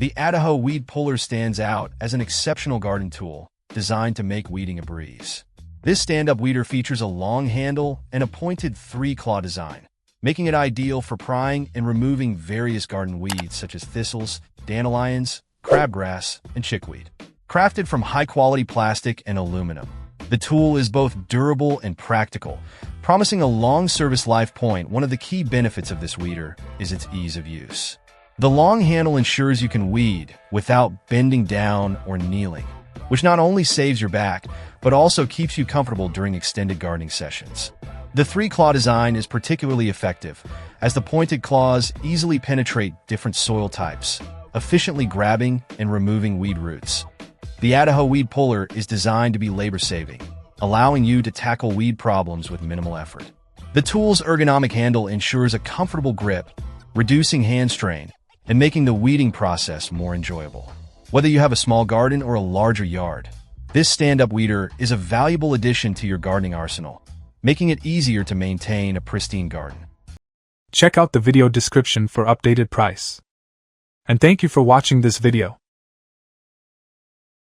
The Atyhao weed puller stands out as an exceptional garden tool designed to make weeding a breeze. This stand-up weeder features a long handle and a pointed three-claw design, making it ideal for prying and removing various garden weeds such as thistles, dandelions, crabgrass, and chickweed. Crafted from high-quality plastic and aluminum, the tool is both durable and practical, promising a long service life. One of the key benefits of this weeder is its ease of use. The long handle ensures you can weed without bending down or kneeling, which not only saves your back, but also keeps you comfortable during extended gardening sessions. The three-claw design is particularly effective, as the pointed claws easily penetrate different soil types, efficiently grabbing and removing weed roots. The Atyhao weed puller is designed to be labor-saving, allowing you to tackle weed problems with minimal effort. The tool's ergonomic handle ensures a comfortable grip, reducing hand strain and making the weeding process more enjoyable. Whether you have a small garden or a larger yard, this stand-up weeder is a valuable addition to your gardening arsenal, making it easier to maintain a pristine garden. Check out the video description for updated price. And thank you for watching this video.